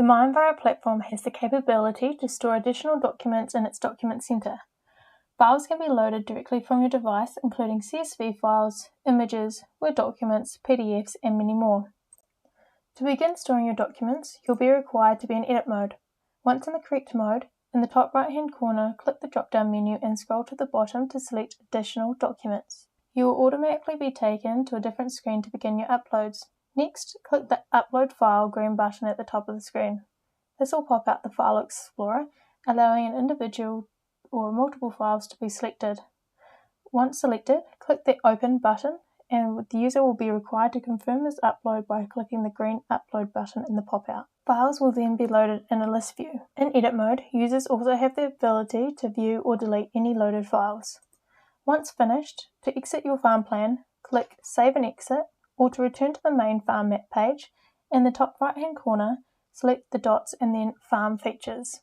MyEnviro platform has the capability to store additional documents in its document center. Files can be loaded directly from your device, including CSV files, images, Word documents, PDFs, and many more. To begin storing your documents, you'll be required to be in edit mode. Once in the correct mode, in the top right-hand corner, click the drop-down menu and scroll to the bottom to select Additional Documents. You will automatically be taken to a different screen to begin your uploads. Next, click the Upload File green button at the top of the screen. This will pop out the File Explorer, allowing an individual or multiple files to be selected. Once selected, click the Open button, and the user will be required to confirm this upload by clicking the green Upload button in the pop-out. Files will then be loaded in a list view. In edit mode, users also have the ability to view or delete any loaded files. Once finished, to exit your farm plan, click Save and Exit, or to return to the main farm map page, in the top right-hand corner, select the dots and then Farm Features.